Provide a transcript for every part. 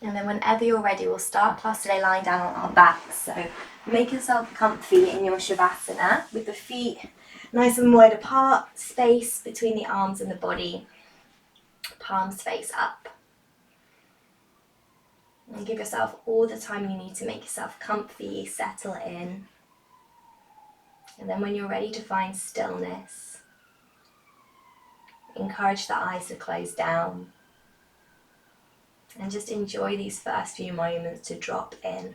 And then whenever you're ready, we'll start class today lying down on our backs. So make yourself comfy in your Shavasana with the feet nice and wide apart, space between the arms and the body, palms face up. And give yourself all the time you need to make yourself comfy, settle in. And then when you're ready to find stillness, encourage the eyes to close down. And just enjoy these first few moments to drop in.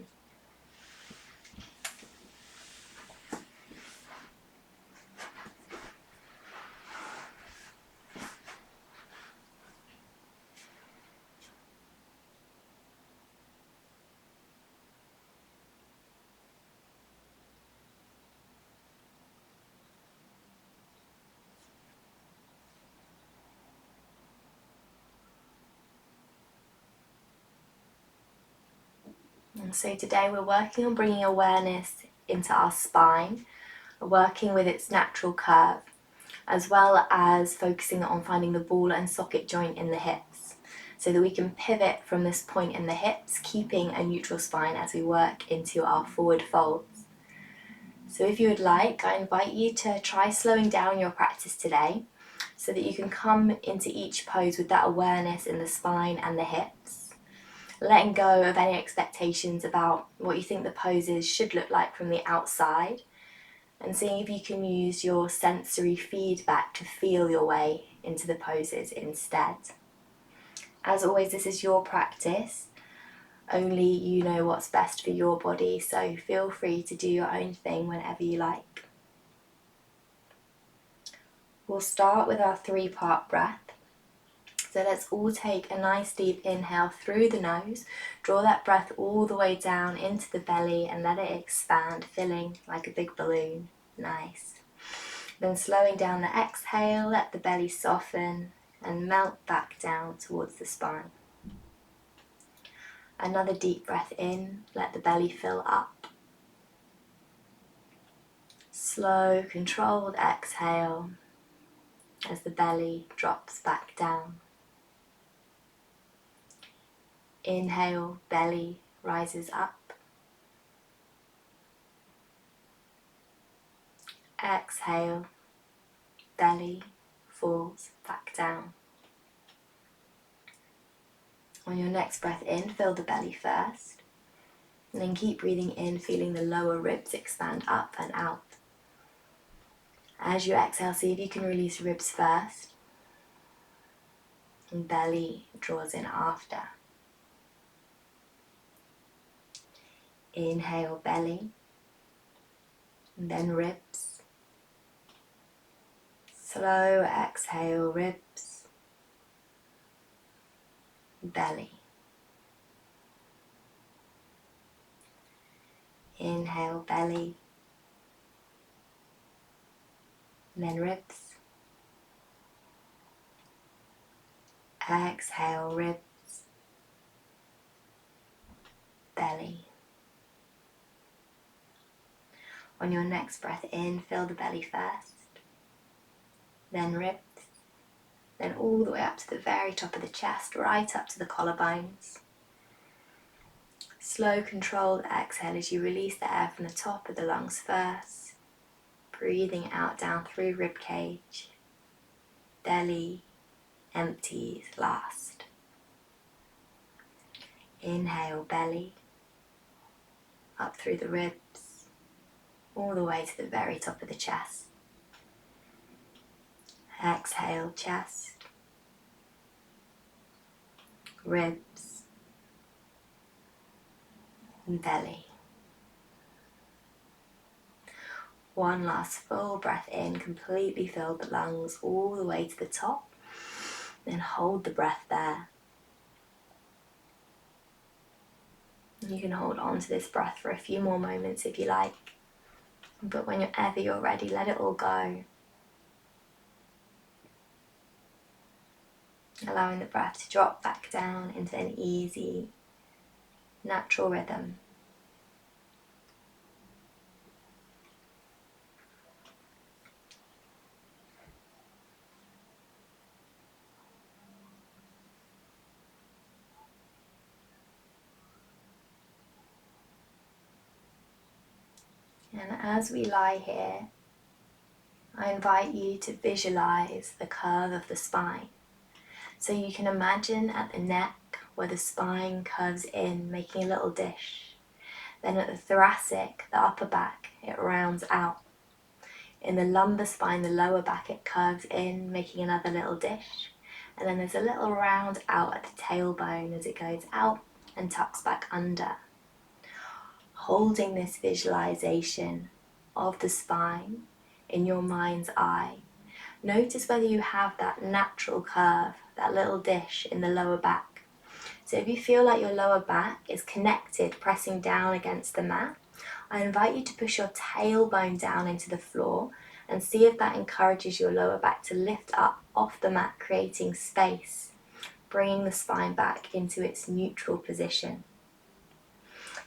And so today we're working on bringing awareness into our spine, working with its natural curve, as well as focusing on finding the ball and socket joint in the hips, so that we can pivot from this point in the hips, keeping a neutral spine as we work into our forward folds. So if you would like, I invite you to try slowing down your practice today, so that you can come into each pose with that awareness in the spine and the hips, letting go of any expectations about what you think the poses should look like from the outside, and seeing if you can use your sensory feedback to feel your way into the poses instead. As always, this is your practice. Only you know what's best for your body, so feel free to do your own thing whenever you like. We'll start with our 3-part breath. So let's all take a nice deep inhale through the nose. Draw that breath all the way down into the belly and let it expand, filling like a big balloon. Nice. Then slowing down the exhale, let the belly soften and melt back down towards the spine. Another deep breath in, let the belly fill up. Slow, controlled exhale as the belly drops back down. Inhale, belly rises up. Exhale, belly falls back down. On your next breath in, fill the belly first. And then keep breathing in, feeling the lower ribs expand up and out. As you exhale, see if you can release ribs first. And belly draws in after. Inhale, belly. And then ribs. Slow exhale, ribs. Belly. Inhale, belly. And then ribs. Exhale, ribs. Belly. On your next breath in, fill the belly first. Then ribs. Then all the way up to the very top of the chest, right up to the collarbones. Slow, controlled exhale as you release the air from the top of the lungs first. Breathing out down through rib cage. Belly empties last. Inhale, belly. Up through the ribs. All the way to the very top of the chest. Exhale, chest. Ribs. And belly. One last full breath in, completely fill the lungs all the way to the top. Then hold the breath there. You can hold on to this breath for a few more moments if you like. But whenever you're ready, let it all go. Allowing the breath to drop back down into an easy, natural rhythm. And as we lie here, I invite you to visualize the curve of the spine. So you can imagine at the neck where the spine curves in, making a little dish. Then at the thoracic, the upper back, it rounds out. In the lumbar spine, the lower back, it curves in, making another little dish. And then there's a little round out at the tailbone as it goes out and tucks back under. Holding this visualization of the spine in your mind's eye, notice whether you have that natural curve, that little dish in the lower back. So if you feel like your lower back is connected, pressing down against the mat, I invite you to push your tailbone down into the floor and see if that encourages your lower back to lift up off the mat, creating space, bringing the spine back into its neutral position.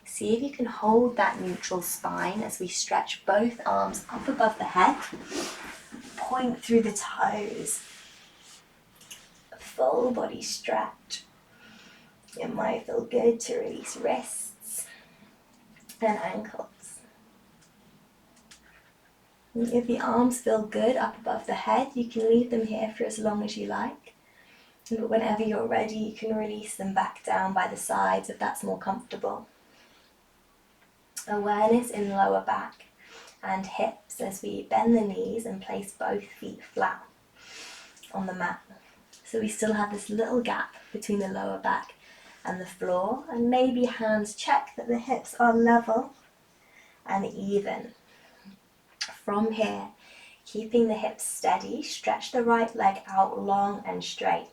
See if you can hold that neutral spine as we stretch both arms up above the head, point through the toes, full body stretch. It might feel good to release wrists and ankles. If the arms feel good up above the head, you can leave them here for as long as you like. But whenever you're ready, you can release them back down by the sides if that's more comfortable. Awareness in lower back and hips as we bend the knees and place both feet flat on the mat. So we still have this little gap between the lower back and the floor, and maybe hands check that the hips are level and even. From here, keeping the hips steady, stretch the right leg out long and straight.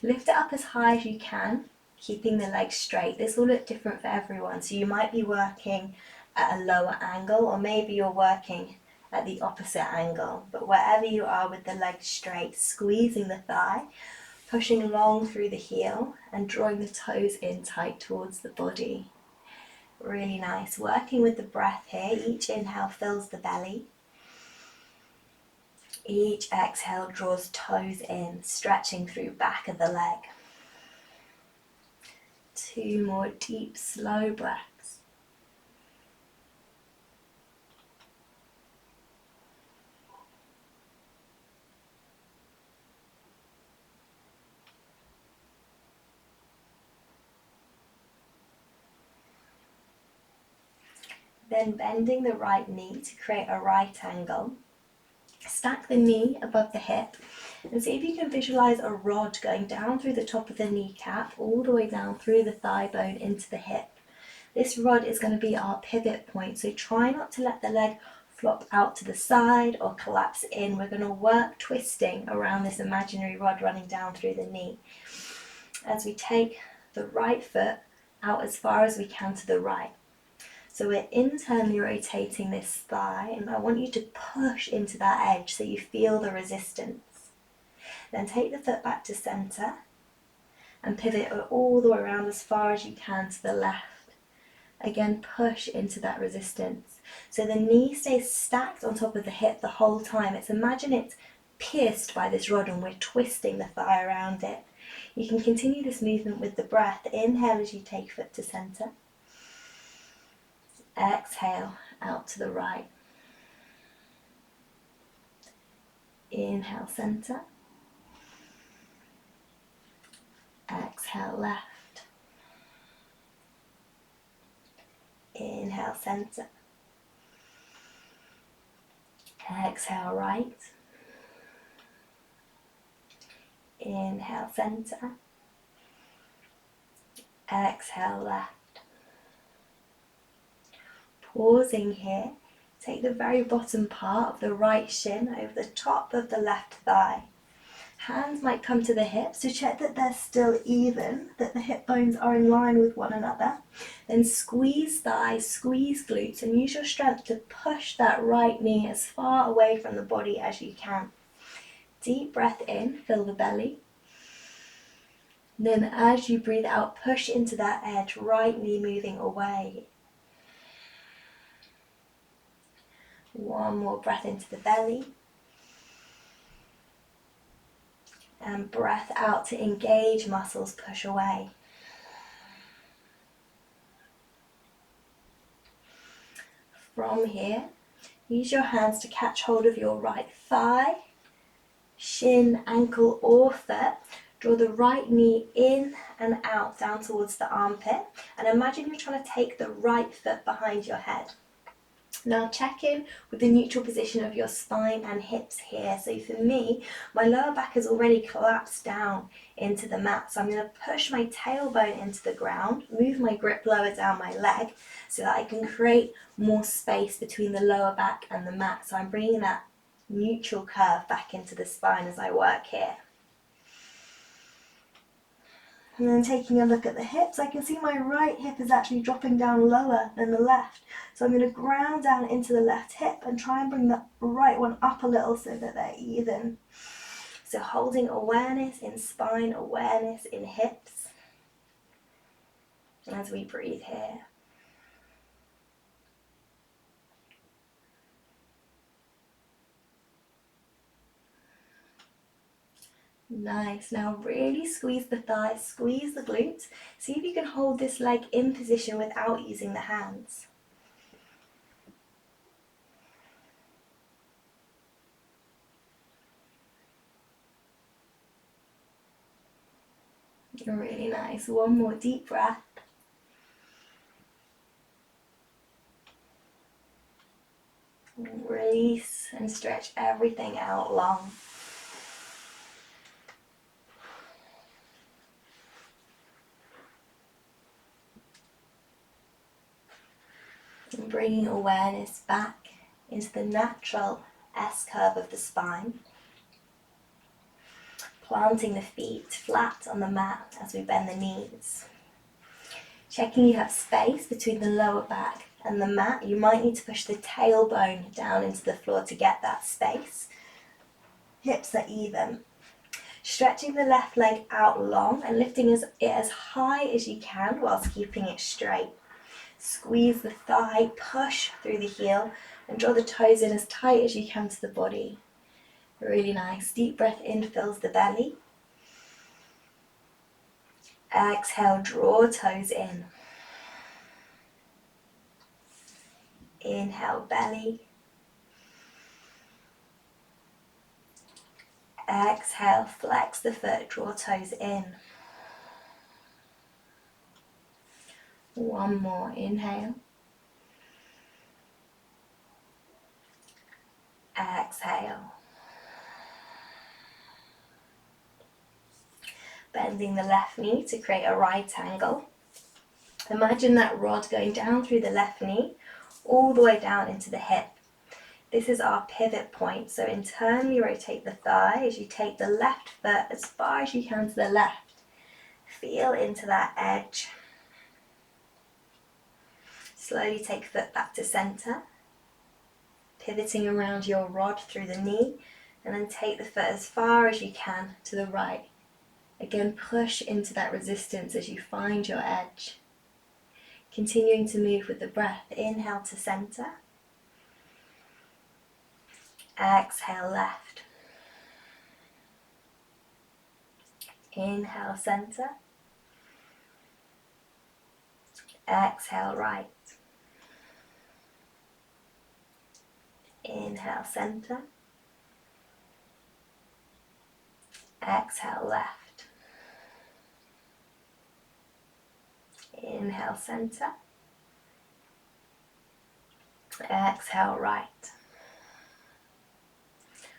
Lift it up as high as you can, keeping the leg straight. This will look different for everyone, so you might be working at a lower angle, or maybe you're working at the opposite angle. But wherever you are with the leg straight, squeezing the thigh, pushing long through the heel and drawing the toes in tight towards the body. Really nice. Working with the breath here. Each inhale fills the belly. Each exhale draws toes in, stretching through back of the leg. 2 more deep, slow breaths. Then bending the right knee to create a right angle. Stack the knee above the hip and see if you can visualize a rod going down through the top of the kneecap, all the way down through the thigh bone into the hip. This rod is going to be our pivot point, so try not to let the leg flop out to the side or collapse in. We're going to work twisting around this imaginary rod running down through the knee as we take the right foot out as far as we can to the right. So we're internally rotating this thigh, and I want you to push into that edge so you feel the resistance. Then take the foot back to center and pivot all the way around as far as you can to the left. Again, push into that resistance. So the knee stays stacked on top of the hip the whole time. Imagine it's pierced by this rod and we're twisting the thigh around it. You can continue this movement with the breath. Inhale as you take foot to center. Exhale out to the right. Inhale center. Exhale left. Inhale center. Exhale right. Inhale center. Exhale left. Pausing here, take the very bottom part of the right shin over the top of the left thigh. Hands might come to the hips, so check that they're still even, that the hip bones are in line with one another. Then squeeze thighs, squeeze glutes, and use your strength to push that right knee as far away from the body as you can. Deep breath in, fill the belly. Then as you breathe out, push into that edge, right knee moving away. One more breath into the belly. And breath out to engage muscles, push away. From here, use your hands to catch hold of your right thigh, shin, ankle or foot. Draw the right knee in and out down towards the armpit, and imagine you're trying to take the right foot behind your head. Now check in with the neutral position of your spine and hips here. So for me, my lower back has already collapsed down into the mat. So I'm going to push my tailbone into the ground, move my grip lower down my leg so that I can create more space between the lower back and the mat. So I'm bringing that neutral curve back into the spine as I work here. And then taking a look at the hips, I can see my right hip is actually dropping down lower than the left. So I'm going to ground down into the left hip and try and bring the right one up a little so that they're even. So holding awareness in spine, awareness in hips as we breathe here. Nice. Now really squeeze the thighs, squeeze the glutes. See if you can hold this leg in position without using the hands. Really nice. One more deep breath. Release and stretch everything out long. And bringing awareness back into the natural S-curve of the spine. Planting the feet flat on the mat as we bend the knees. Checking you have space between the lower back and the mat. You might need to push the tailbone down into the floor to get that space. Hips are even. Stretching the left leg out long and lifting it as high as you can whilst keeping it straight. Squeeze the thigh, push through the heel and draw the toes in as tight as you can to the body. Really nice. Deep breath in fills the belly. Exhale, draw toes in. Inhale, belly. Exhale, flex the foot, draw toes in. One more, inhale. Exhale. Bending the left knee to create a right angle. Imagine that rod going down through the left knee, all the way down into the hip. This is our pivot point, so internally rotate the thigh as you take the left foot as far as you can to the left. Feel into that edge. Slowly take foot back to center, pivoting around your rod through the knee, and then take the foot as far as you can to the right. Again, push into that resistance as you find your edge. Continuing to move with the breath. Inhale to center. Exhale left. Inhale center. Exhale right. Inhale center. Exhale left. Inhale center. Exhale right.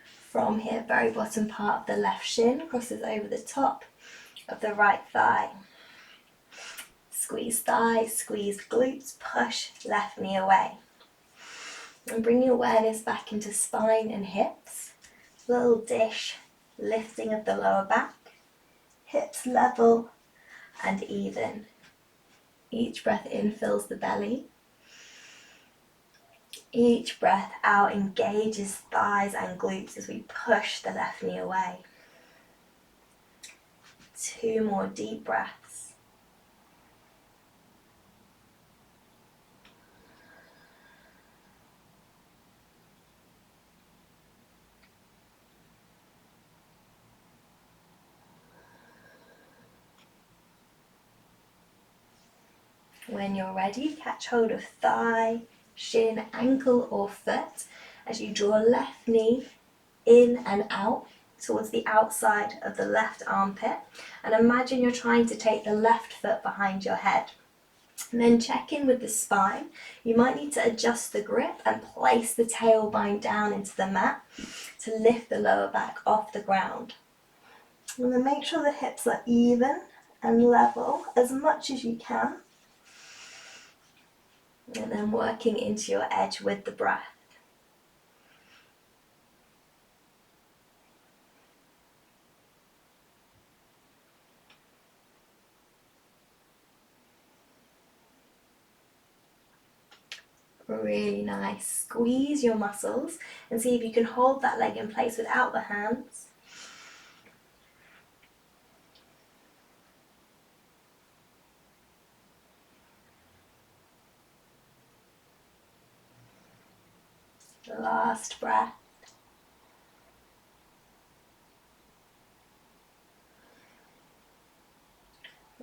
From here, very bottom part of the left shin crosses over the top of the right thigh. Squeeze thighs, squeeze glutes, push left knee away. And bring your awareness back into spine and hips. Little dish, lifting of the lower back. Hips level and even. Each breath in fills the belly. Each breath out engages thighs and glutes as we push the left knee away. 2 more deep breaths. When you're ready, catch hold of thigh, shin, ankle or foot as you draw left knee in and out towards the outside of the left armpit, and imagine you're trying to take the left foot behind your head. And then check in with the spine. You might need to adjust the grip and place the tailbone down into the mat to lift the lower back off the ground. And then make sure the hips are even and level as much as you can. And then working into your edge with the breath. Really nice. Squeeze your muscles and see if you can hold that leg in place without the hands. Last breath.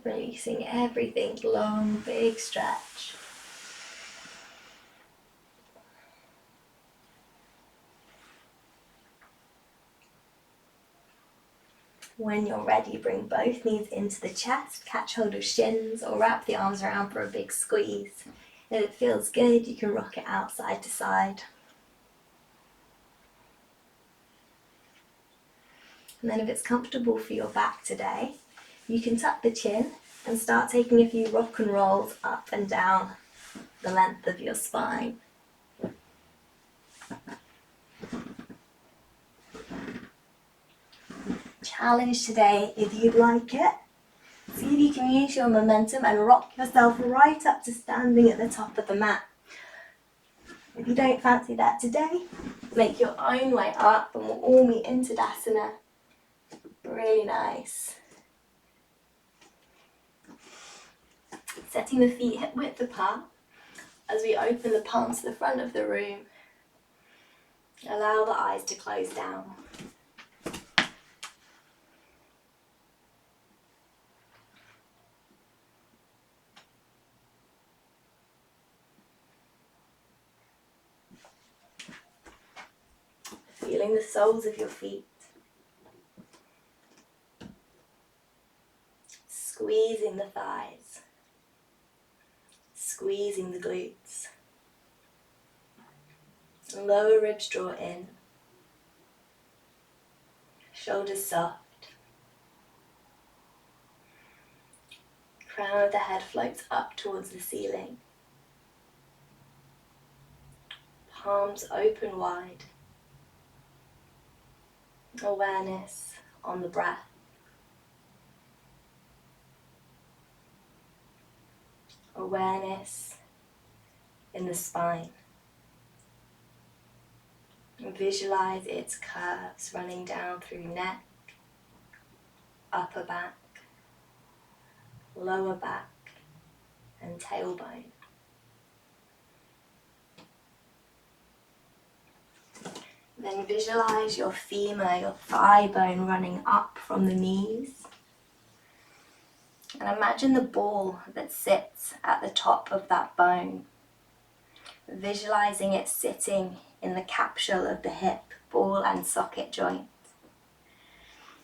Releasing everything, long, big stretch. When you're ready, bring both knees into the chest, catch hold of shins or wrap the arms around for a big squeeze. If it feels good, you can rock it out side to side. And then if it's comfortable for your back today, you can tuck the chin and start taking a few rock and rolls up and down the length of your spine. Challenge today, if you'd like it, see if you can use your momentum and rock yourself right up to standing at the top of the mat. If you don't fancy that today, make your own way up and we'll all meet in Tadasana. Really nice. Setting the feet hip width apart as we open the palms to the front of the room. Allow the eyes to close down. Feeling the soles of your feet. Squeezing the thighs. Squeezing the glutes. Lower ribs draw in. Shoulders soft. Crown of the head floats up towards the ceiling. Palms open wide. Awareness on the breath. Awareness in the spine. Visualize its curves running down through neck, upper back, lower back, and tailbone. Then visualize your femur, your thigh bone running up from the knees. And imagine the ball that sits at the top of that bone. Visualizing it sitting in the capsule of the hip, ball and socket joint.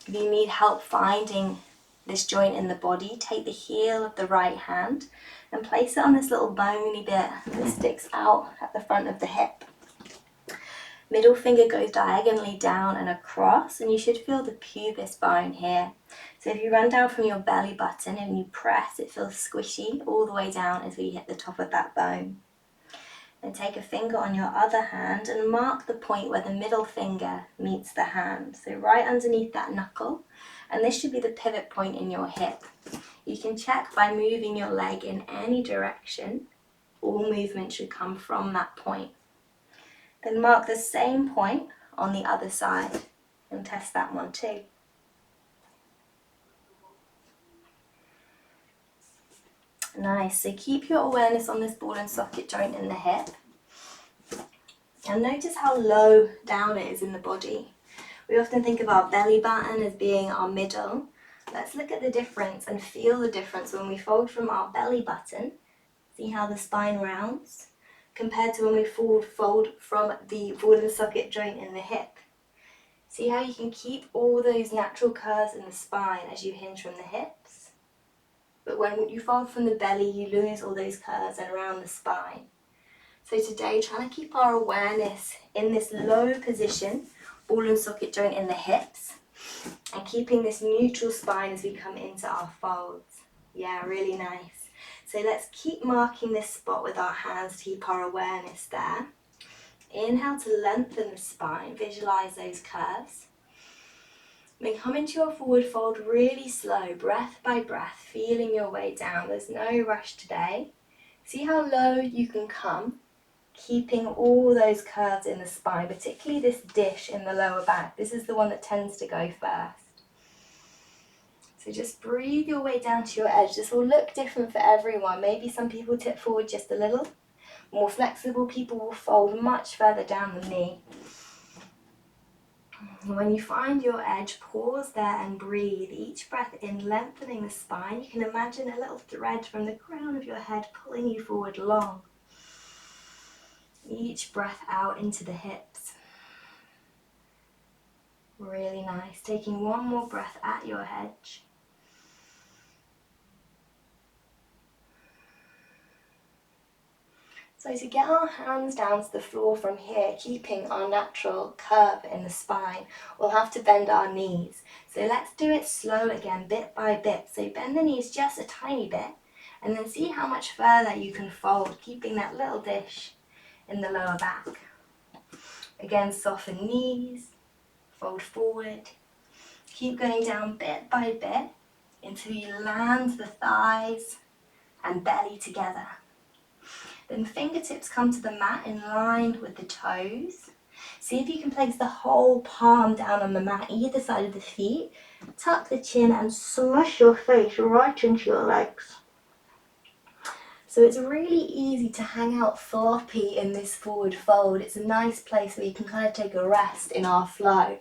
If you need help finding this joint in the body, take the heel of the right hand and place it on this little bony bit that sticks out at the front of the hip. Middle finger goes diagonally down and across, and you should feel the pubis bone here. So if you run down from your belly button and you press, it feels squishy all the way down as we hit the top of that bone. Then take a finger on your other hand and mark the point where the middle finger meets the hand. So right underneath that knuckle, and this should be the pivot point in your hip. You can check by moving your leg in any direction. All movement should come from that point. Then mark the same point on the other side and test that one too. Nice, so keep your awareness on this ball and socket joint in the hip. And notice how low down it is in the body. We often think of our belly button as being our middle. Let's look at the difference and feel the difference when we fold from our belly button. See how the spine rounds? compared to when we forward fold from the ball and socket joint in the hip. See how you can keep all those natural curves in the spine as you hinge from the hips, but when you fold from the belly you lose all those curves and around the spine. So today, trying to keep our awareness in this low position, ball and socket joint in the hips, and keeping this neutral spine as we come into our folds. Yeah, really nice. So let's keep marking this spot with our hands to keep our awareness there. Inhale to lengthen the spine, visualize those curves. Then come into your forward fold really slow, breath by breath, feeling your way down. There's no rush today. See how low you can come, keeping all those curves in the spine, particularly this dish in the lower back. This is the one that tends to go first. So just breathe your way down to your edge. This will look different for everyone. Maybe some people tip forward just a little. More flexible people will fold much further down the knee. When you find your edge, pause there and breathe. Each breath in, lengthening the spine. You can imagine a little thread from the crown of your head pulling you forward long. Each breath out into the hips. Really nice. Taking one more breath at your edge. So to get our hands down to the floor from here, keeping our natural curve in the spine, we'll have to bend our knees. So let's do it slow again, bit by bit. So bend the knees just a tiny bit, and then see how much further you can fold, keeping that little dish in the lower back. Again, soften knees, fold forward. Keep going down bit by bit until you land the thighs and belly together. Then fingertips come to the mat in line with the toes. See if you can place the whole palm down on the mat, either side of the feet. Tuck the chin and smush your face right into your legs. So it's really easy to hang out floppy in this forward fold. It's a nice place where you can kind of take a rest in our flow.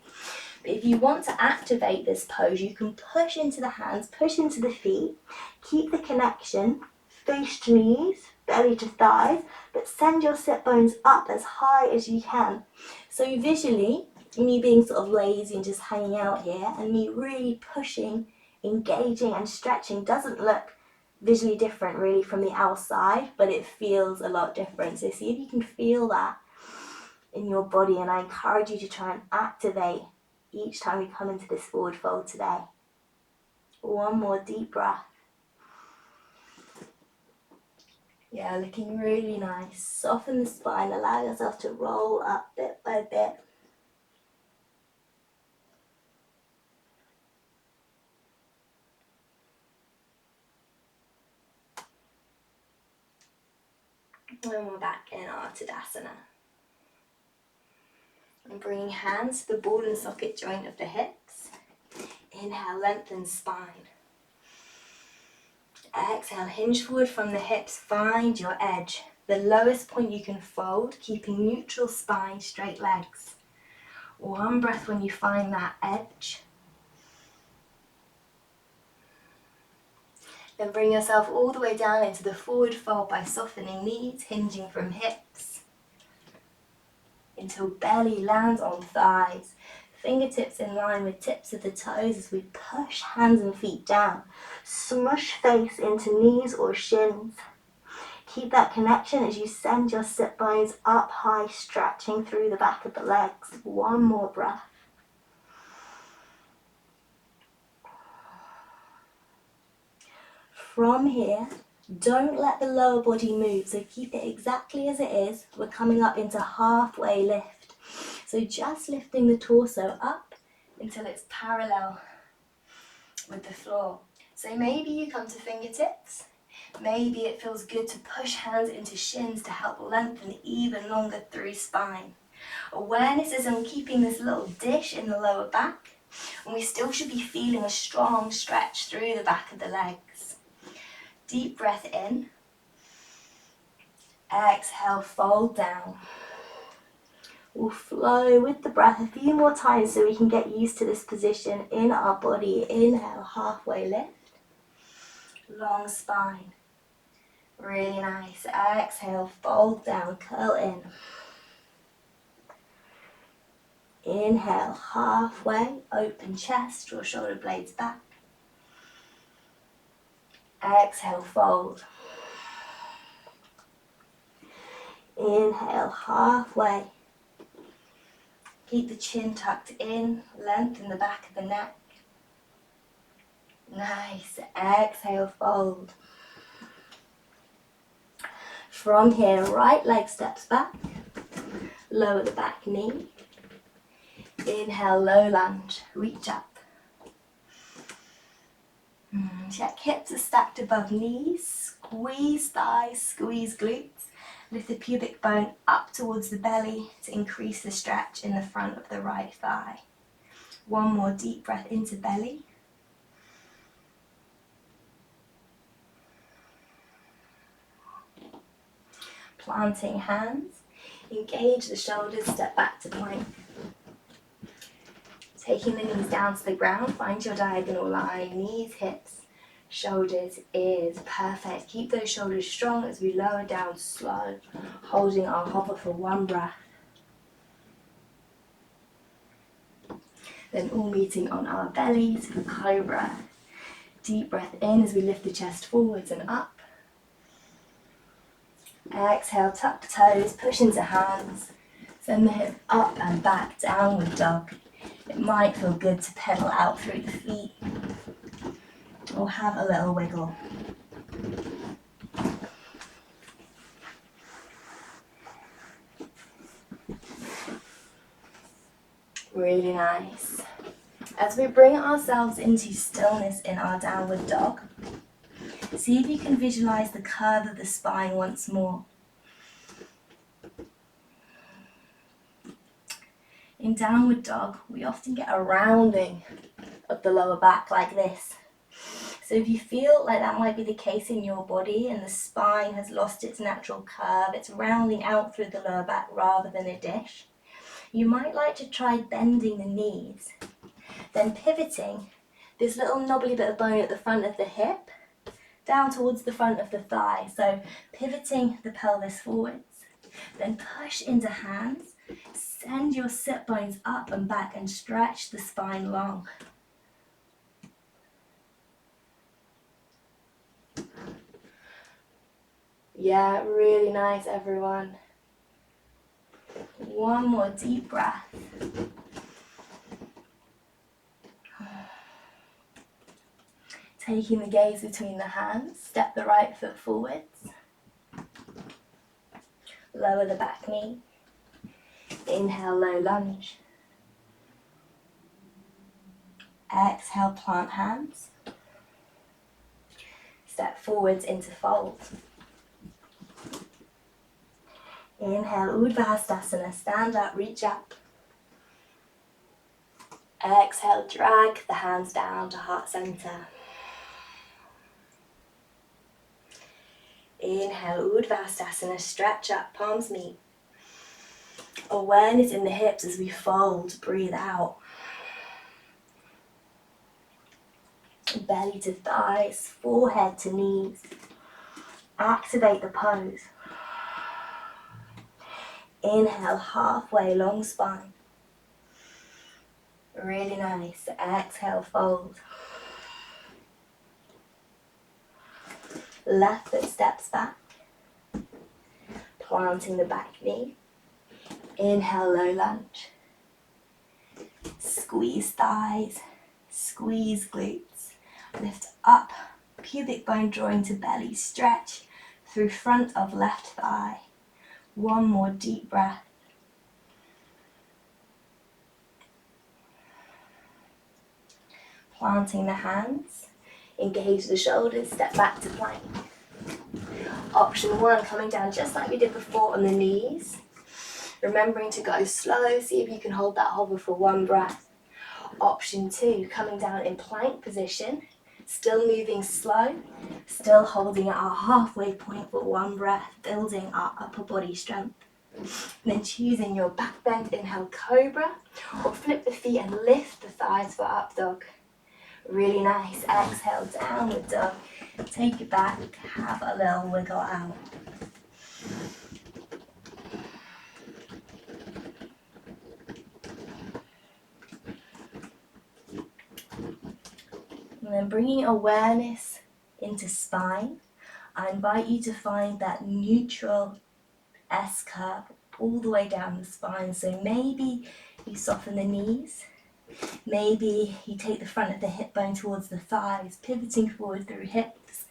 But if you want to activate this pose, you can push into the hands, push into the feet, keep the connection, face to knees, belly to thighs, but send your sit bones up as high as you can. So visually, me being sort of lazy and just hanging out here, and me really pushing, engaging and stretching doesn't look visually different really from the outside, but it feels a lot different. So see if you can feel that in your body, and I encourage you to try and activate each time we come into this forward fold today. One more deep breath. Yeah, looking really nice. Soften the spine, allow yourself to roll up bit by bit. And we're back in our Tadasana. And bringing hands to the ball and socket joint of the hips. Inhale, lengthen spine. Exhale, hinge forward from the hips, find your edge. The lowest point you can fold, keeping neutral spine, straight legs. One breath when you find that edge. Then bring yourself all the way down into the forward fold by softening knees, hinging from hips. Until belly lands on thighs. Fingertips in line with tips of the toes as we push hands and feet down. Smush face into knees or shins. Keep that connection as you send your sit bones up high, stretching through the back of the legs. One more breath. From here, don't let the lower body move, so keep it exactly as it is. We're coming up into halfway lift. So just lifting the torso up until it's parallel with the floor. So maybe you come to fingertips. Maybe it feels good to push hands into shins to help lengthen even longer through spine. Awareness is on keeping this little dish in the lower back, and we still should be feeling a strong stretch through the back of the legs. Deep breath in. Exhale, fold down. We'll flow with the breath a few more times so we can get used to this position in our body. Inhale, halfway lift. Long spine. Really nice. Exhale, fold down, curl in. Inhale, halfway, open chest, draw shoulder blades back. Exhale, fold. Inhale, halfway. Keep the chin tucked in, lengthen the back of the neck. Nice. Exhale, fold. From here, right leg steps back. Lower the back knee. Inhale, low lunge, reach up. Check hips are stacked above knees. Squeeze thighs, squeeze glutes. Lift the pubic bone up towards the belly to increase the stretch in the front of the right thigh. One more deep breath into belly. Planting hands. Engage the shoulders, step back to plank. Taking the knees down to the ground, find your diagonal line, knees, hips, shoulders, ears. Perfect. Keep those shoulders strong as we lower down slow, holding our hover for one breath. Then all meeting on our bellies for cobra. Deep breath in as we lift the chest forwards and up. Exhale, tuck the toes, push into hands. Send the hip up and back, downward dog. It might feel good to pedal out through the feet or have a little wiggle. Really nice. As we bring ourselves into stillness in our downward dog, see if you can visualize the curve of the spine once more. In downward dog, we often get a rounding of the lower back like this. So if you feel like that might be the case in your body and the spine has lost its natural curve, it's rounding out through the lower back rather than a dish, you might like to try bending the knees, then pivoting this little knobbly bit of bone at the front of the hip down towards the front of the thigh. So pivoting the pelvis forwards, then push into hands, send your sit bones up and back and stretch the spine long. Yeah, really nice, everyone. One more deep breath. Taking the gaze between the hands, step the right foot forwards. Lower the back knee. Inhale, low lunge. Exhale, plant hands. Step forwards into fold. Inhale, Urdhva, stand up, reach up. Exhale, drag the hands down to heart center. Inhale, Urdhva, stretch up, palms meet. Awareness in the hips as we fold, breathe out. Belly to thighs, forehead to knees. Activate the pose. Inhale, halfway, long spine. Really nice. Exhale, fold. Left foot steps back. Planting the back knee. Inhale, low lunge. Squeeze thighs. Squeeze glutes. Lift up. Pubic bone drawing to belly. Stretch through front of left thigh. One more deep breath. Planting the hands. Engage the shoulders, step back to plank. Option one, coming down just like we did before on the knees. Remembering to go slow, see if you can hold that hover for one breath. Option two, coming down in plank position, still moving slow, still holding at our halfway point for one breath, building our upper body strength. And then choosing your back bend, inhale, cobra, or flip the feet and lift the thighs for up dog. Really nice. Exhale, downward dog. Take it back, have a little wiggle out. And then bringing awareness into spine, I invite you to find that neutral S curve all the way down the spine. So maybe you soften the knees, maybe you take the front of the hip bone towards the thighs, pivoting forward through hips,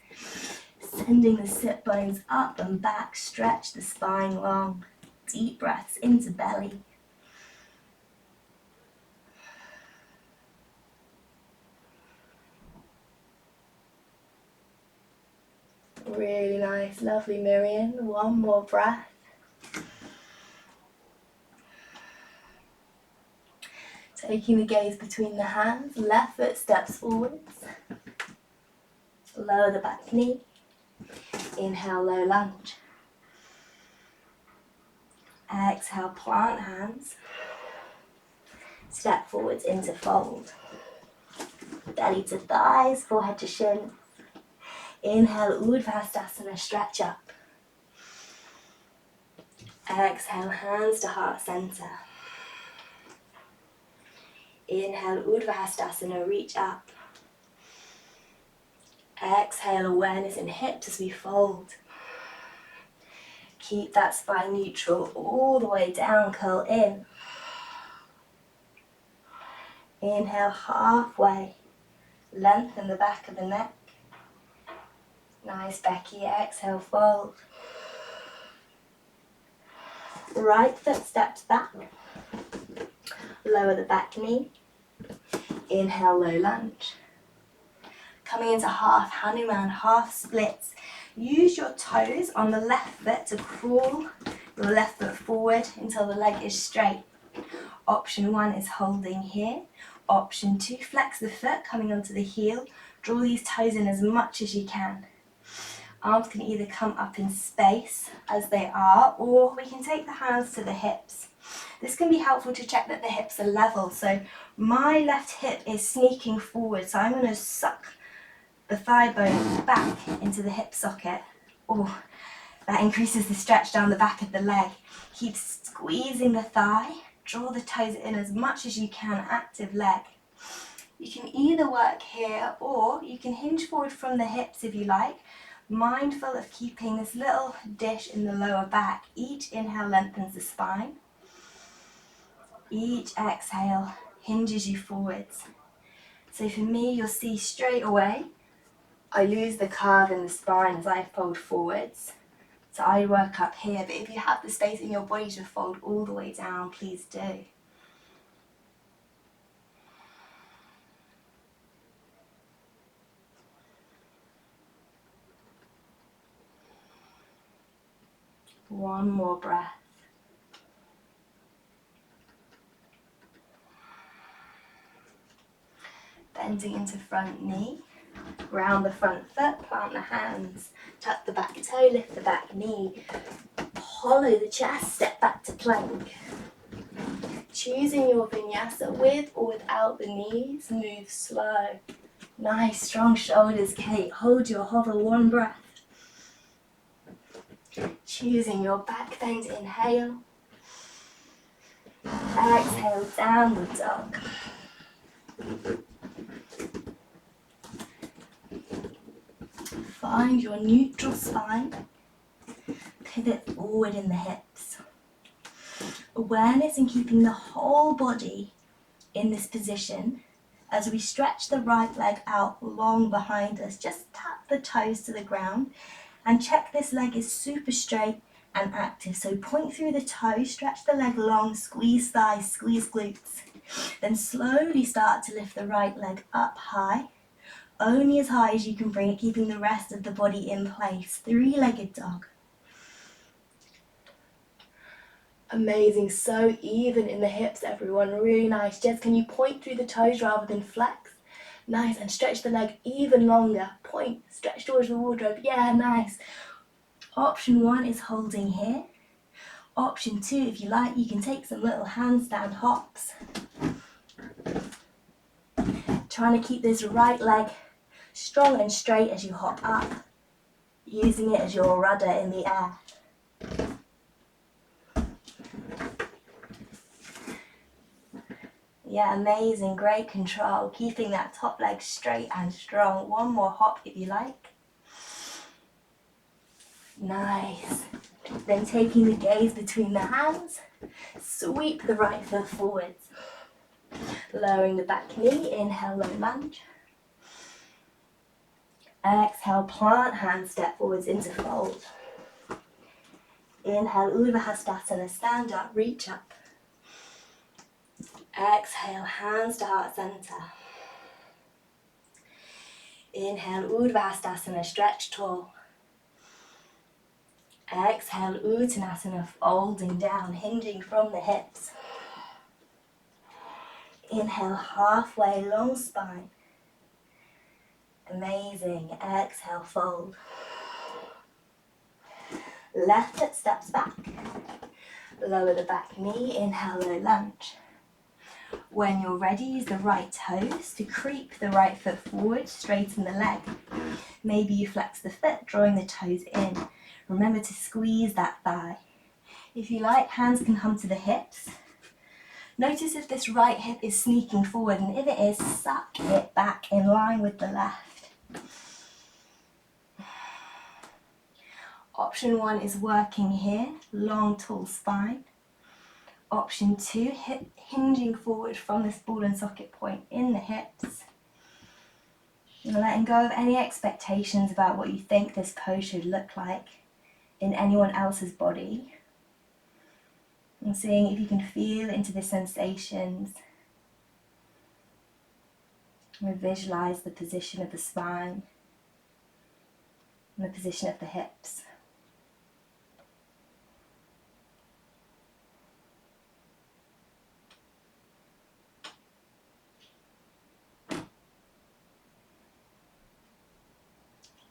sending the sit bones up and back, stretch the spine long, deep breaths into belly. Really nice, lovely, Miriam. One more breath. Taking the gaze between the hands, left foot steps forwards. Lower the back knee. Inhale, low lunge. Exhale, plant hands. Step forwards into fold. Belly to thighs, forehead to shin. Inhale, Urdhva stretch up. Exhale, hands to heart center. Inhale, Urdhva reach up. Exhale, awareness in hips as we fold. Keep that spine neutral all the way down, curl in. Inhale, halfway. Lengthen the back of the neck. Nice, Becky. Exhale, fold. Right foot steps back. Lower the back knee. Inhale, low lunge. Coming into half Hanuman, half splits. Use your toes on the left foot to crawl your left foot forward until the leg is straight. Option 1 is holding here. Option 2, flex the foot coming onto the heel. Draw these toes in as much as you can. Arms can either come up in space as they are, or we can take the hands to the hips. This can be helpful to check that the hips are level. So my left hip is sneaking forward, so I'm going to suck the thigh bone back into the hip socket. Oh, that increases the stretch down the back of the leg. Keep squeezing the thigh. Draw the toes in as much as you can, active leg. You can either work here or you can hinge forward from the hips if you like, mindful of keeping this little dish in the lower back. Each inhale lengthens the spine. Each exhale hinges you forwards. So for me, you'll see straight away, I lose the curve in the spine as I fold forwards. So I work up here, but if you have the space in your body to fold all the way down, please do. One more breath. Bending into front knee. Round the front foot, plant the hands. Tuck the back toe, lift the back knee. Hollow the chest, step back to plank. Choosing your vinyasa with or without the knees, move slow. Nice, strong shoulders, Kate. Hold your hover, one breath. Choosing your back bend, inhale. Exhale, downward dog. Find your neutral spine. Pivot forward in the hips. Awareness in keeping the whole body in this position as we stretch the right leg out long behind us. Just tap the toes to the ground and check this leg is super straight and active. So point through the toes, stretch the leg long, squeeze thighs, squeeze glutes. Then slowly start to lift the right leg up high, only as high as you can bring it, keeping the rest of the body in place. Three-legged dog. Amazing, so even in the hips, everyone, really nice. Jess, can you point through the toes rather than flex? Nice, and stretch the leg even longer. Point, stretch towards the wardrobe, yeah, nice. Option 1 is holding here. Option 2, if you like, you can take some little handstand hops. Trying to keep this right leg strong and straight as you hop up, using it as your rudder in the air. Yeah, amazing, great control. Keeping that top leg straight and strong. One more hop if you like. Nice. Then taking the gaze between the hands, sweep the right foot forwards. Lowering the back knee, inhale, low lunge. Exhale, plant hand, step forwards into fold. Inhale, Urdhva stand up, reach up. Exhale, hands to heart center. Inhale, Urdhva stretch tall. Exhale, Uttanasana, folding down, hinging from the hips. Inhale, halfway, long spine. Amazing. Exhale, fold. Left foot steps back. Lower the back knee, inhale, low lunge. When you're ready, use the right toes to creep the right foot forward, straighten the leg. Maybe you flex the foot, drawing the toes in. Remember to squeeze that thigh. If you like, hands can come to the hips. Notice if this right hip is sneaking forward, and if it is, suck it back in line with the left. Option 1 is working here, long, tall spine. Option 2, hip hinging forward from this ball and socket point in the hips. You're letting go of any expectations about what you think this pose should look like in anyone else's body. And seeing if you can feel into the sensations. And visualize the position of the spine and the position of the hips.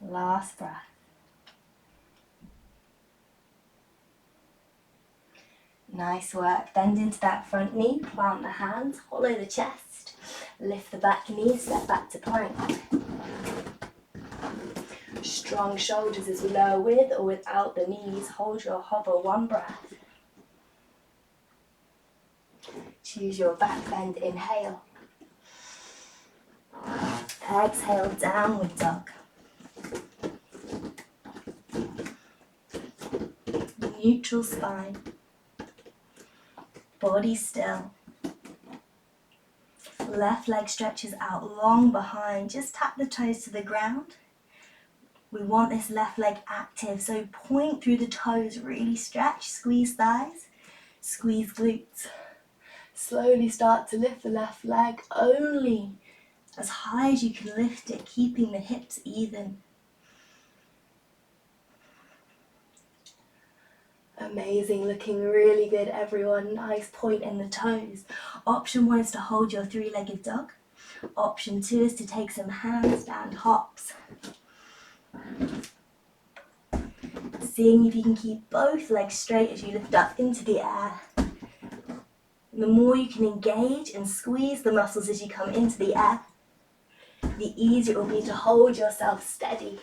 Last breath. Nice work. Bend into that front knee, plant the hands, hollow the chest, lift the back knee, step back to plank. Strong shoulders as you lower with or without the knees. Hold your hover, one breath. Choose your back bend, inhale. Exhale, downward dog. Neutral spine. Body still. Left leg stretches out long behind. Just tap the toes to the ground. We want this left leg active, so point through the toes, really stretch, squeeze thighs, squeeze glutes. Slowly start to lift the left leg only as high as you can lift it, keeping the hips even. Amazing, looking really good everyone. Nice point in the toes. Option 1 is to hold your three-legged dog. Option 2 is to take some handstand hops. Seeing if you can keep both legs straight as you lift up into the air. And the more you can engage and squeeze the muscles as you come into the air, the easier it will be to hold yourself steady.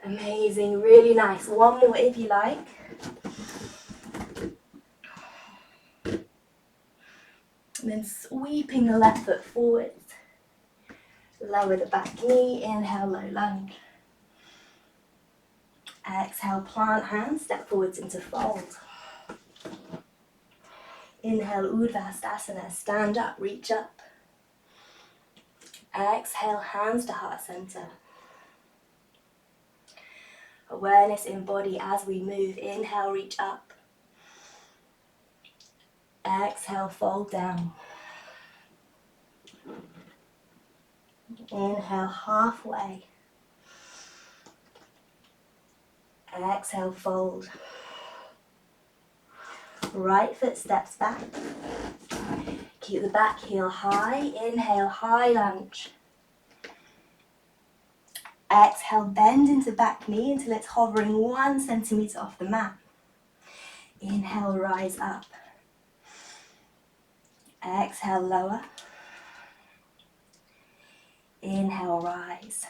Amazing, really nice. One more if you like. And then sweeping the left foot forwards. Lower the back knee, inhale, low lunge. Exhale, plant hands, step forwards into fold. Inhale, Urdhva stand up, reach up. Exhale, hands to heart center. Awareness in body as we move. Inhale, reach up. Exhale, fold down. Inhale, halfway. Exhale, fold. Right foot steps back. Keep the back heel high. Inhale, high lunge. Exhale, bend into back knee until it's hovering 1 centimeter off the mat. Inhale, rise up. Exhale, lower. Inhale, rise.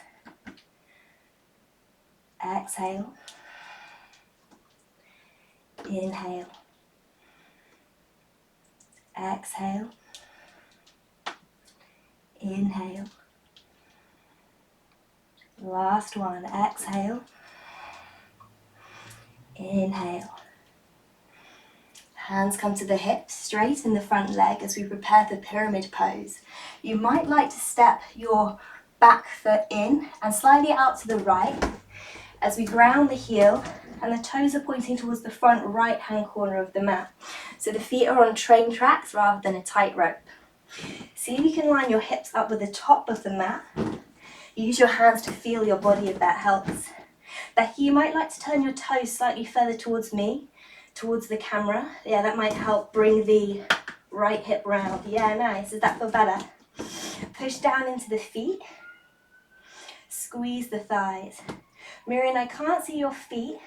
Exhale. Inhale. Exhale. Inhale. Last one. Exhale. Inhale. Hands come to the hips, straighten the front leg as we prepare for pyramid pose. You might like to step your back foot in and slightly out to the right as we ground the heel and the toes are pointing towards the front right hand corner of the mat. So the feet are on train tracks rather than a tightrope. See if you can line your hips up with the top of the mat. Use your hands to feel your body if that helps. Becky, you might like to turn your toes slightly further towards me, towards the camera. Yeah, that might help bring the right hip round. Yeah, nice. Does that feel better? Push down into the feet. Squeeze the thighs. Miriam, I can't see your feet,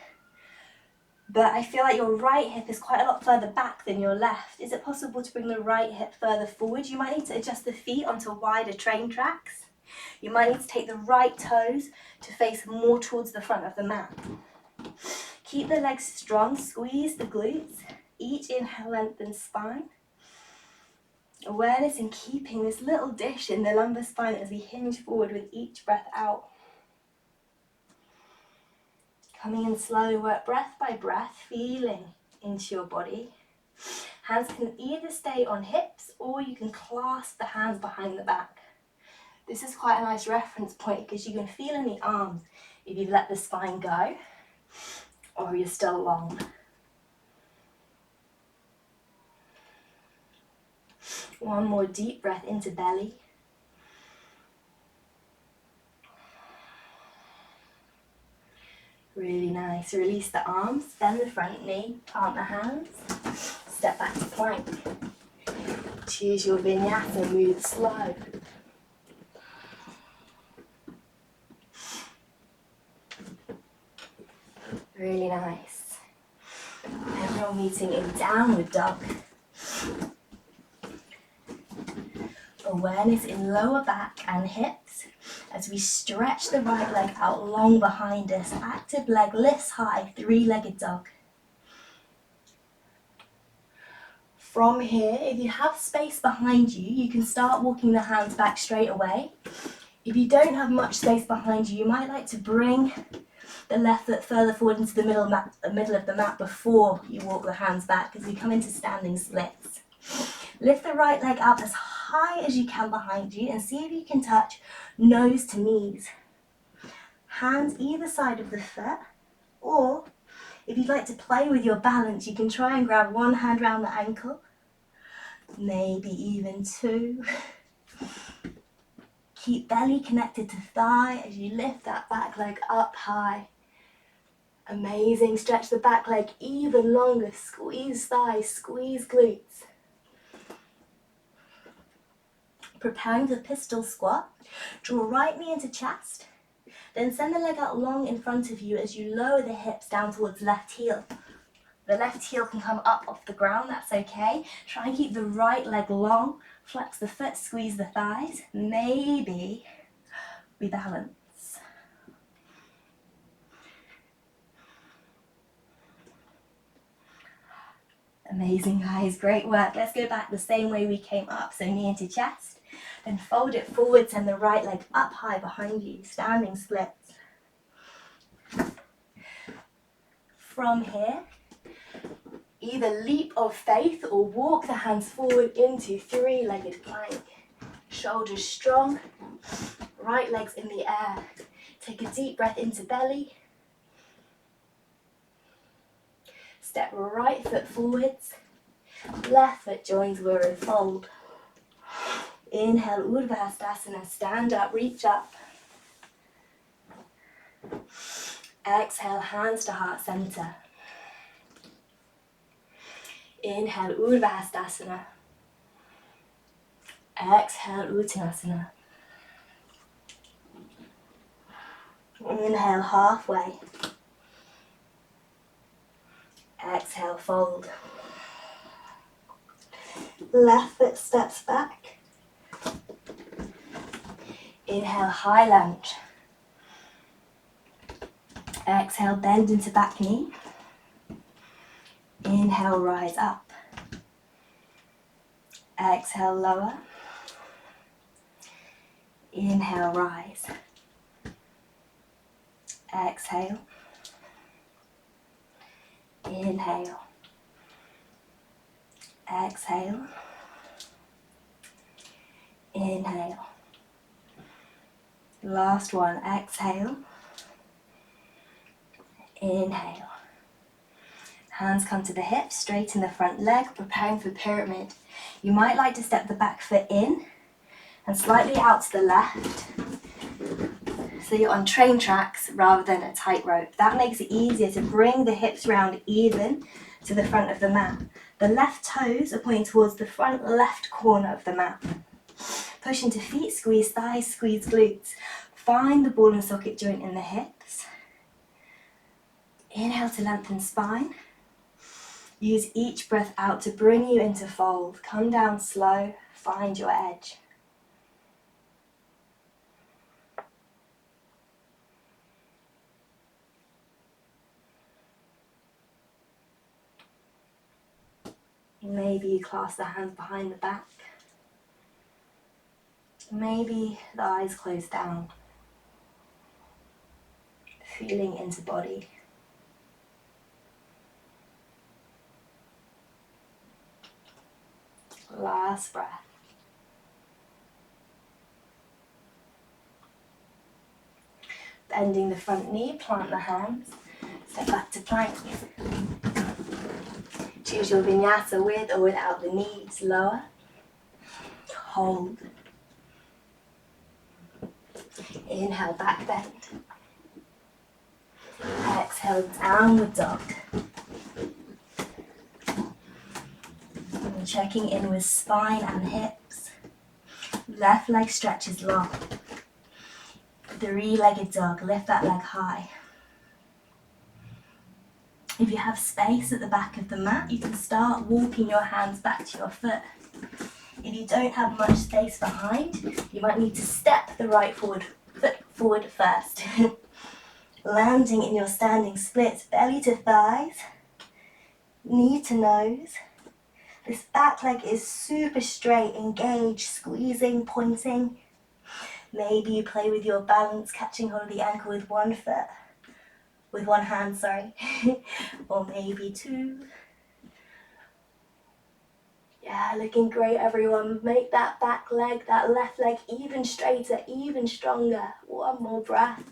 but I feel like your right hip is quite a lot further back than your left. Is it possible to bring the right hip further forward? You might need to adjust the feet onto wider train tracks. You might need to take the right toes to face more towards the front of the mat. Keep the legs strong, squeeze the glutes. Each inhale lengthens spine. Awareness in keeping this little dish in the lumbar spine as we hinge forward with each breath out. Coming in slow, work breath by breath, feeling into your body. Hands can either stay on hips or you can clasp the hands behind the back. This is quite a nice reference point because you can feel in the arms if you've let the spine go or you're still long. One more deep breath into belly. Really nice. Release the arms, bend the front knee, plant the hands, step back to plank. Choose your vinyasa, move slow. Really nice. Everyone meeting in downward dog. Awareness in lower back and hips as we stretch the right leg out long behind us. Active leg lifts high, three-legged dog. From here, if you have space behind you, you can start walking the hands back straight away. If you don't have much space behind you, you might like to bring the left foot further forward into the middle of the mat before you walk the hands back as you come into standing splits. Lift the right leg up as high as you can behind you and see if you can touch nose to knees. Hands either side of the foot, or if you'd like to play with your balance, you can try and grab one hand around the ankle, maybe even two. Keep belly connected to thigh as you lift that back leg up high. Amazing, stretch the back leg even longer, squeeze thighs, squeeze glutes. Preparing for pistol squat, draw right knee into chest, then send the leg out long in front of you as you lower the hips down towards left heel. The left heel can come up off the ground, that's okay. Try and keep the right leg long, flex the foot, squeeze the thighs, maybe we balance. Amazing guys, great work. Let's go back the same way we came up. So knee into chest, then fold it forward, send the right leg up high behind you, standing splits. From here, either leap of faith or walk the hands forward into three-legged plank. Shoulders strong, right legs in the air. Take a deep breath into belly. Step right foot forwards, left foot joins Warrior Fold. Inhale, Urdhva, stand up, reach up. Exhale, hands to heart center. Inhale, Urdhva. Exhale, Uttanasana. Inhale, halfway. Exhale, fold. Left foot steps back. Inhale, high lunge. Exhale, bend into back knee. Inhale, rise up. Exhale, lower. Inhale, rise. Exhale. Inhale. Exhale. Inhale. Last one. Exhale. Inhale. Hands come to the hips, straighten the front leg, preparing for pyramid. You might like to step the back foot in and slightly out to the left, so you're on train tracks rather than a tightrope. That makes it easier to bring the hips round even to the front of the mat. The left toes are pointing towards the front left corner of the mat. Push into feet, squeeze thighs, squeeze glutes. Find the ball and socket joint in the hips. Inhale to lengthen spine. Use each breath out to bring you into fold. Come down slow, find your edge. Maybe you clasp the hands behind the back. Maybe the eyes close down. Feeling into body. Last breath. Bending the front knee, plant the hands. Step back to plank. Choose your vinyasa with or without the knees. Lower. Hold. Inhale, back bend. Exhale, downward dog. And checking in with spine and hips. Left leg stretches long. Three-legged dog, lift that leg high. If you have space at the back of the mat, you can start walking your hands back to your foot. If you don't have much space behind, you might need to step the right foot forward first. Landing in your standing splits, belly to thighs, knee to nose. This back leg is super straight, engaged, squeezing, pointing. Maybe you play with your balance, catching hold of the ankle with one foot. With one hand, sorry. Or maybe two. Yeah, looking great, everyone. Make that back leg, that left leg even straighter, even stronger. One more breath.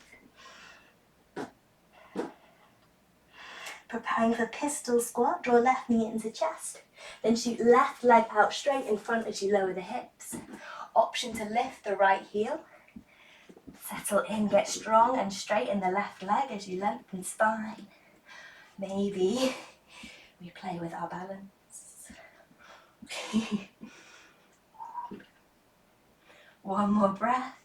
Preparing for pistol squat, draw left knee into chest. Then shoot left leg out straight in front as you lower the hips. Option to lift the right heel. Settle in, get strong and straight in the left leg as you lengthen spine. Maybe we play with our balance. One more breath.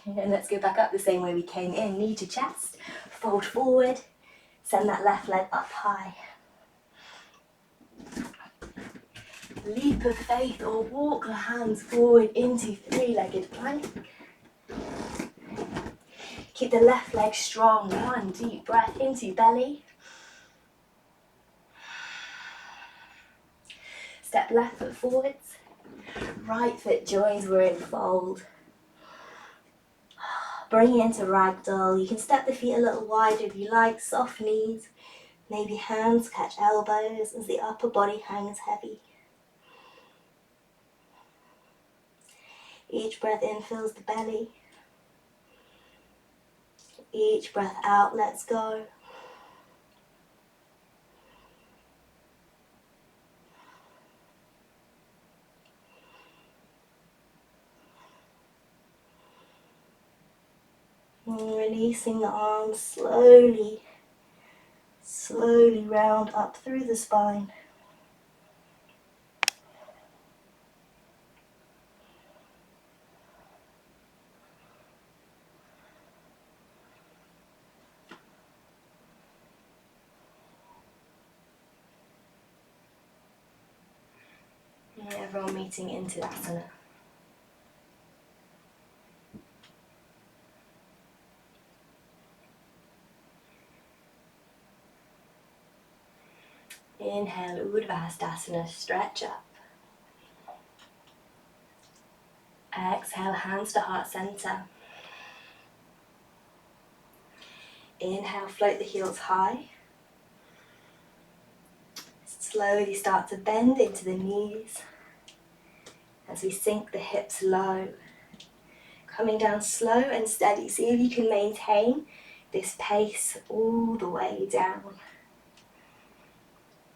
And let's go back up the same way we came in. Knee to chest, fold forward, send that left leg up high. Leap of faith or walk the hands forward into three-legged plank. Keep the left leg strong. One deep breath into belly. Step left foot forwards. Right foot joins, we're in fold. Bring it into ragdoll. You can step the feet a little wider if you like, soft knees. Maybe hands catch elbows as the upper body hangs heavy. Each breath in fills the belly. Each breath out lets go. And releasing the arms slowly, slowly round up through the spine. everyone meeting in Tadasana. Inhale, Urdhva, stretch up. Exhale, hands to heart center. Inhale, float the heels high. Slowly start to bend into the knees as we sink the hips low. Coming down slow and steady. See if you can maintain this pace all the way down.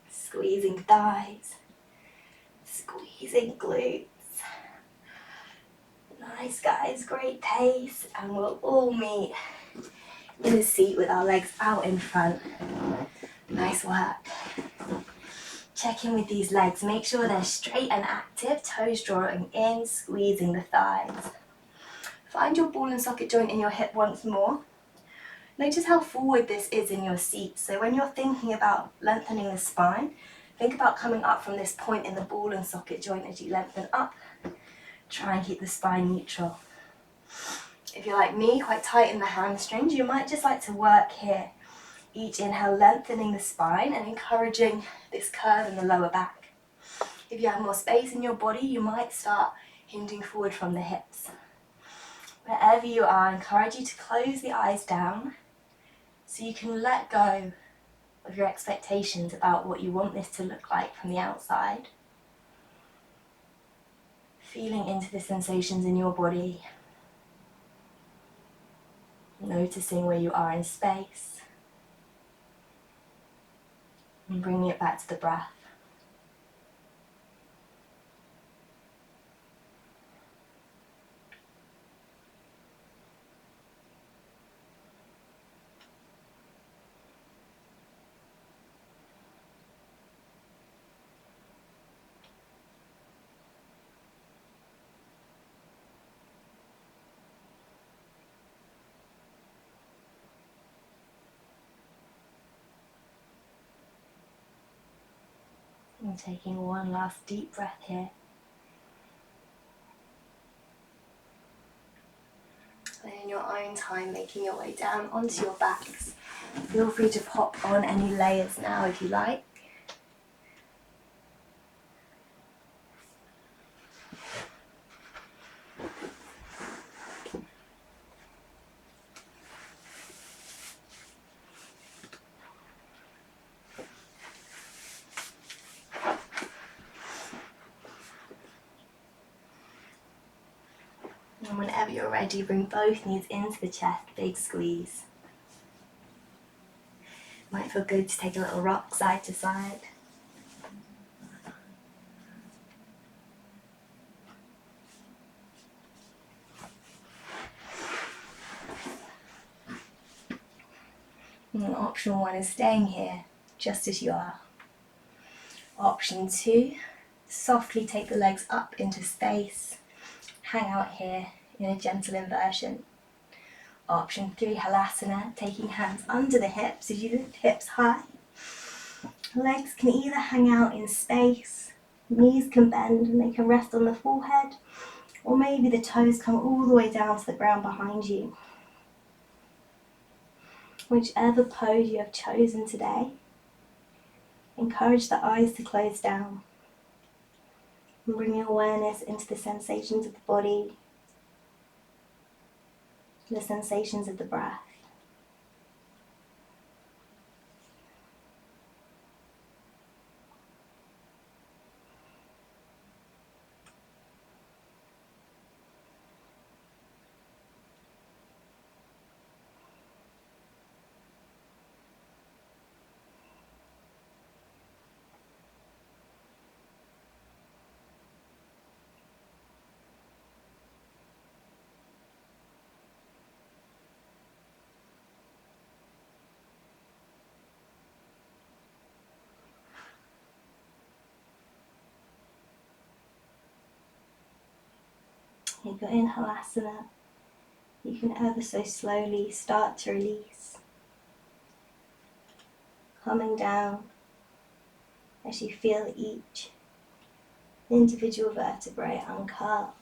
Squeezing thighs, squeezing glutes. Nice guys, great pace, and we'll all meet in the seat with our legs out in front. Nice work. Check in with these legs, make sure they're straight and active, toes drawing in, squeezing the thighs. Find your ball and socket joint in your hip once more. Notice how forward this is in your seat. So when you're thinking about lengthening the spine, think about coming up from this point in the ball and socket joint as you lengthen up. Try and keep the spine neutral. If you're like me, quite tight in the hamstrings, you might just like to work here. Each inhale, lengthening the spine and encouraging this curve in the lower back. If you have more space in your body, you might start hinging forward from the hips. Wherever you are, I encourage you to close the eyes down so you can let go of your expectations about what you want this to look like from the outside. Feeling into the sensations in your body. Noticing where you are in space. And bringing it back to the breath. And taking one last deep breath here. And in your own time, making your way down onto your backs. Feel free to pop on any layers now if you like. And whenever you're ready, bring both knees into the chest, big squeeze. Might feel good to take a little rock side to side. And option one is staying here, just as you are. Option two, softly take the legs up into space. Hang out here in a gentle inversion. Option 3, Halasana, taking hands under the hips as you lift hips high. Legs can either hang out in space, knees can bend and they can rest on the forehead, or maybe the toes come all the way down to the ground behind you. Whichever pose you have chosen today, encourage the eyes to close down and bring your awareness into the sensations of the body, the sensations of the breath. If you're in Halasana, you can ever so slowly start to release, coming down as you feel each Individual vertebrae uncurl.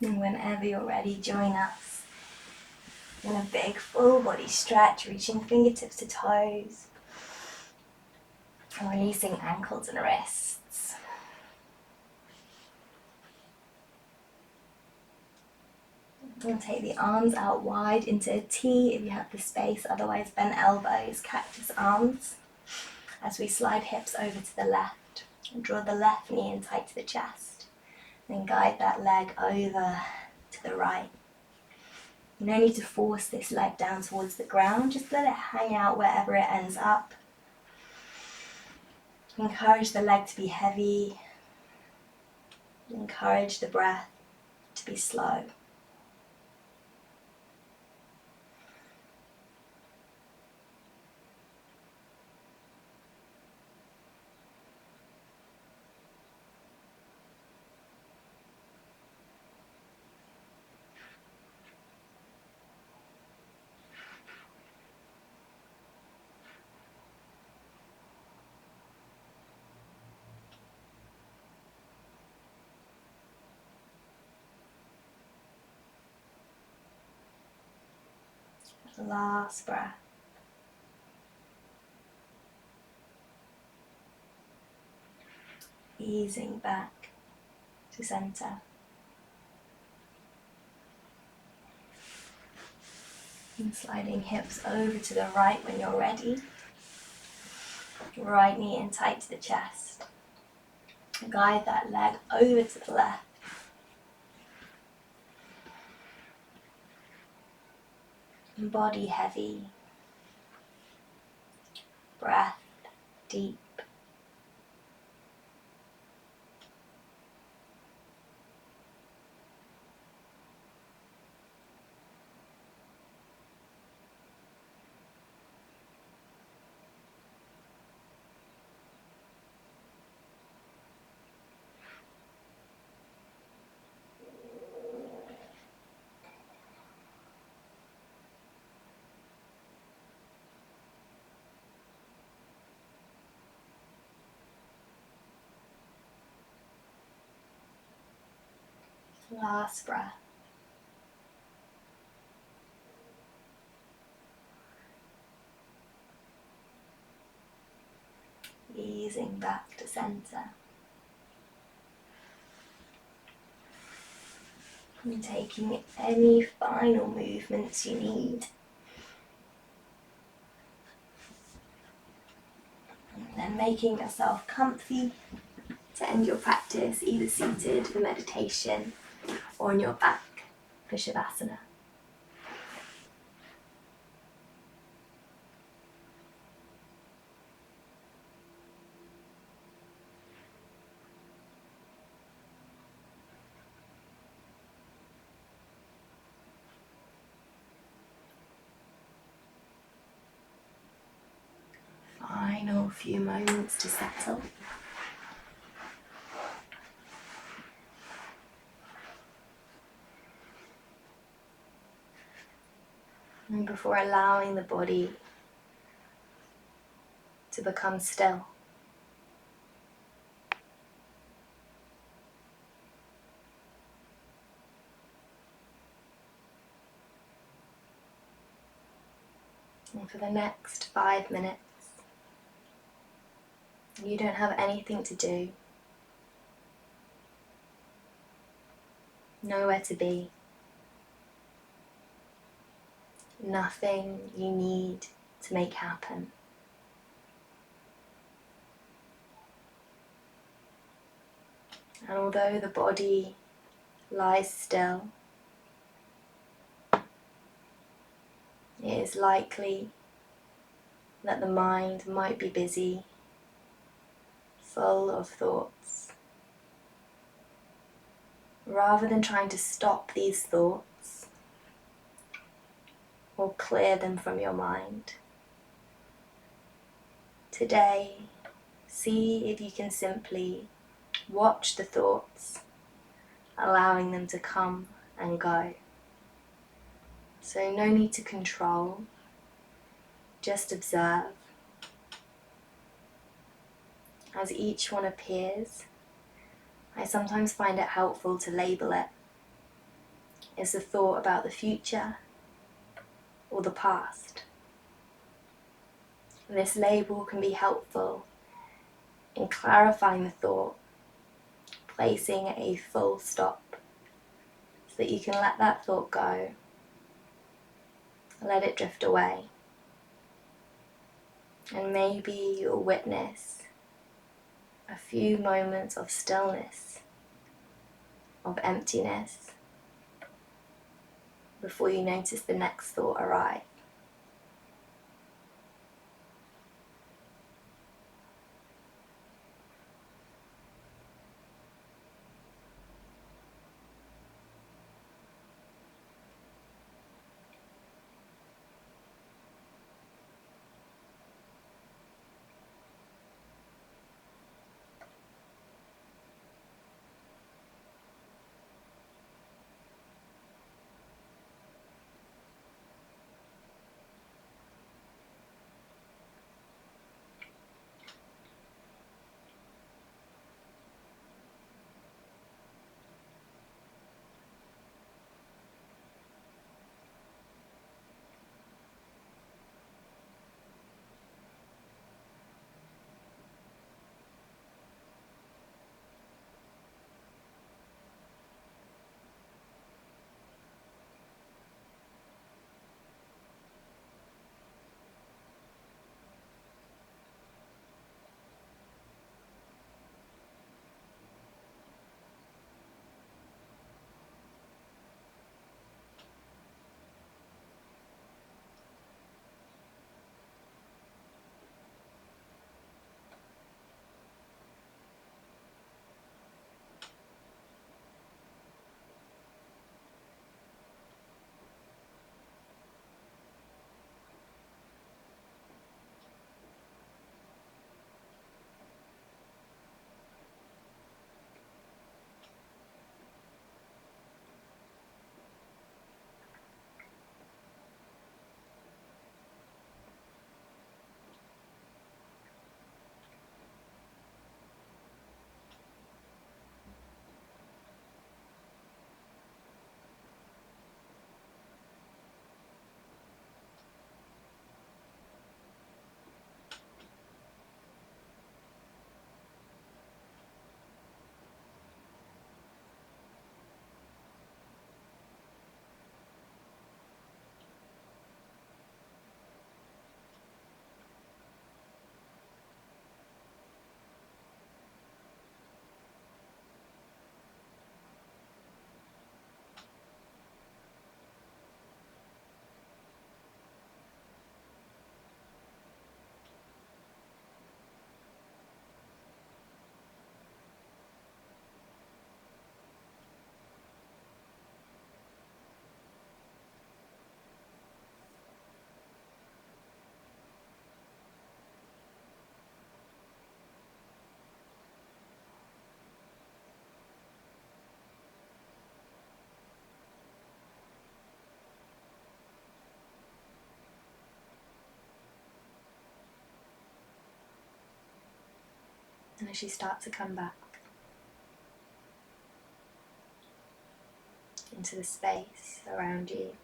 And whenever you're ready, join us in a big full body stretch, reaching fingertips to toes, and releasing ankles and wrists. And take the arms out wide into a T if you have the space, otherwise bent elbows, cactus arms, as we slide hips over to the left and draw the left knee in tight to the chest. Then guide that leg over to the right. You don't need to force this leg down towards the ground, just let it hang out wherever it ends up. Encourage the leg to be heavy. Encourage the breath to be slow. Last breath. Easing back to center. And sliding hips over to the right when you're ready. Right knee in tight to the chest. Guide that leg over to the left. Body heavy. Breath deep. Last breath. Easing back to center. And taking any final movements you need. And then making yourself comfy to end your practice, either seated for meditation or on your back for Shavasana. Final few moments to settle. And before allowing the body to become still. And for the next 5 minutes, you don't have anything to do, nowhere to be, nothing you need to make happen. And although the body lies still, it is likely that the mind might be busy, full of thoughts. Rather than trying to stop these thoughts or clear them from your mind, Today, see if you can simply watch the thoughts, allowing them to come and go. So no need to control, just observe. As each one appears, I sometimes find it helpful to label it. Is the thought about the future or the past? This label can be helpful in clarifying the thought, placing a full stop so that you can let that thought go, let it drift away. And maybe you'll witness a few moments of stillness, of emptiness, before you notice the next thought arrive. And as you start to come back into the space around you,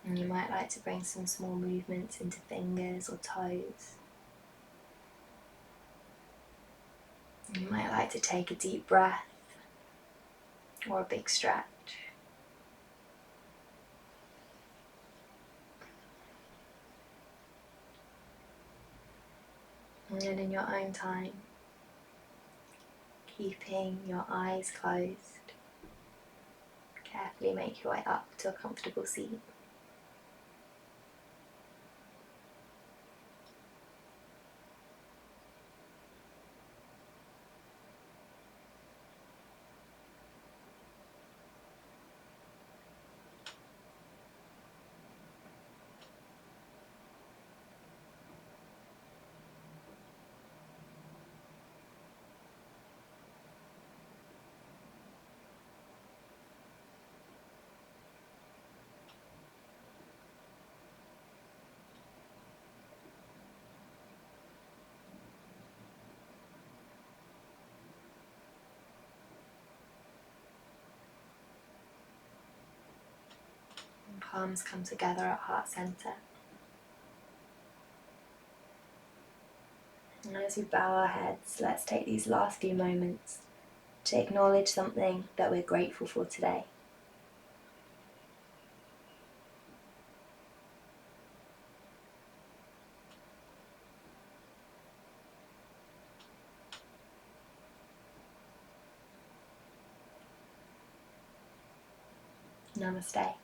and you might like to bring some small movements into fingers or toes. And you might like to take a deep breath or a big stretch. And then in your own time, keeping your eyes closed, carefully make your way up to a comfortable seat. palms come together at heart center. And as we bow our heads, let's take these last few moments to acknowledge something that we're grateful for today. Namaste.